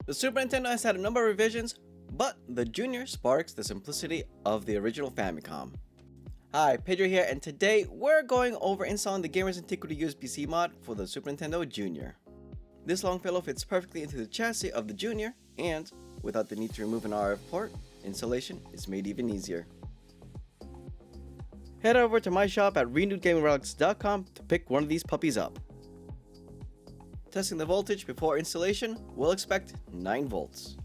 The Super Nintendo has had a number of revisions, but the Junior sparks the simplicity of the original Famicom. Hi, Pedro here, and today we're going over installing the Gamers Antiquity USB-C mod for the Super Nintendo Junior. This long pillow fits perfectly into the chassis of the Junior, and without the need to remove an RF port, installation is made even easier. Head over to my shop at renewedgamingrelics.com to pick one of these puppies up. Testing the voltage before installation, we'll expect 9 volts.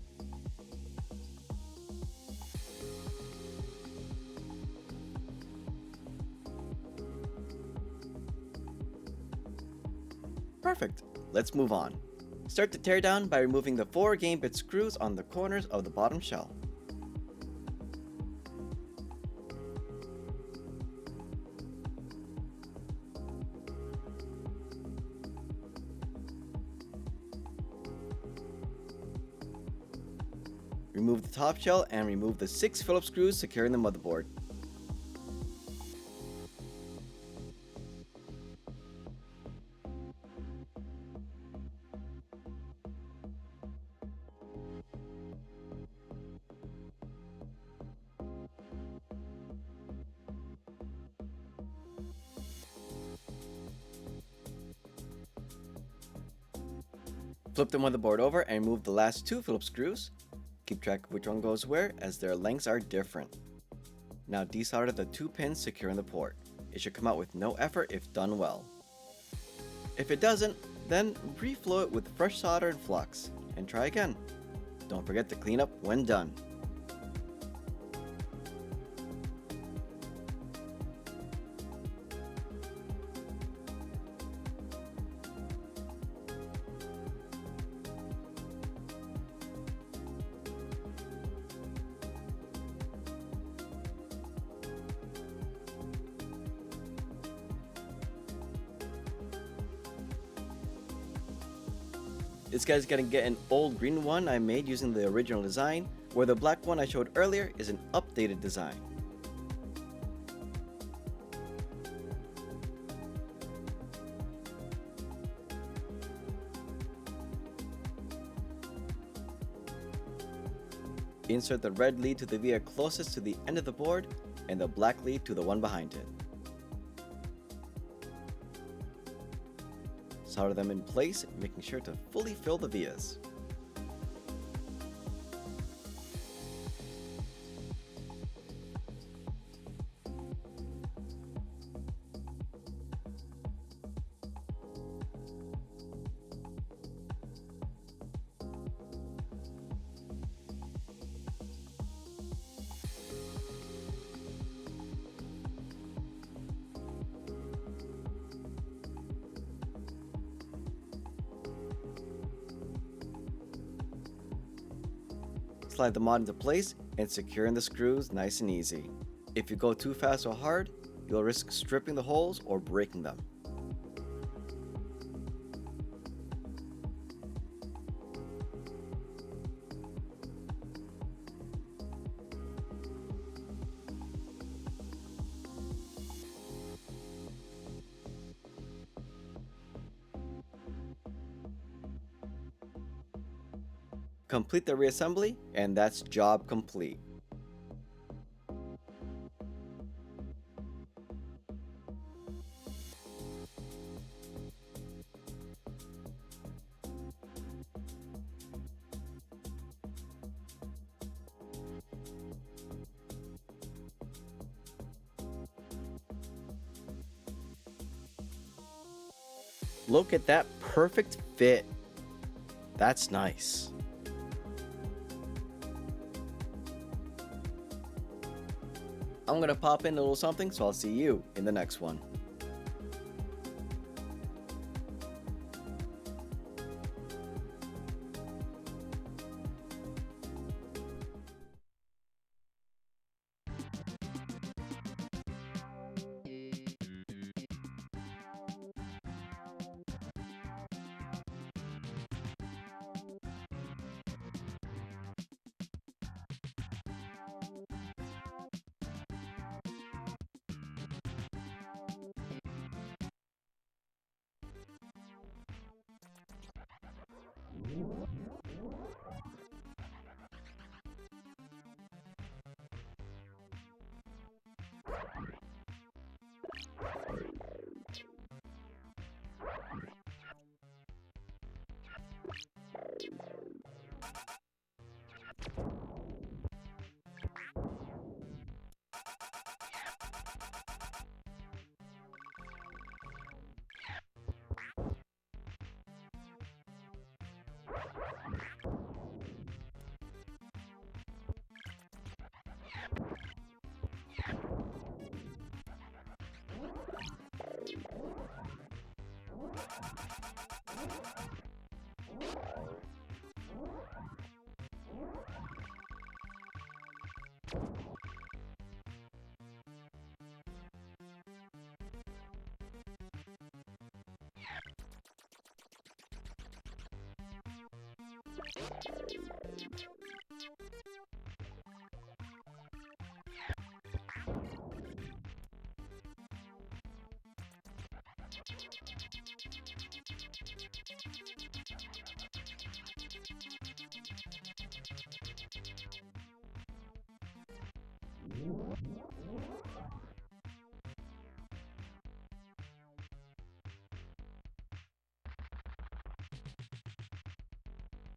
Perfect, let's move on. Start the teardown by removing the 4 game bit screws on the corners of the bottom shell. Remove the top shell and remove the 6 Phillips screws securing the motherboard. Flip the motherboard over and remove the last 2 Phillips screws. Keep track of which one goes where, as their lengths are different. Now desolder the 2 pins securing the port. It should come out with no effort if done well. If it doesn't, then reflow it with fresh solder and flux, and try again. Don't forget to clean up when done. This guy's gonna get an old green one I made using the original design, where the black one I showed earlier is an updated design. Insert the red lead to the via closest to the end of the board, and the black lead to the one behind it. Solder them in place, making sure to fully fill the vias. Slide the mod into place and secure in the screws nice and easy. If you go too fast or hard, you'll risk stripping the holes or breaking them. Complete the reassembly, and that's job complete. Look at that perfect fit. That's nice. I'm gonna pop in a little something, so I'll see you in the next one.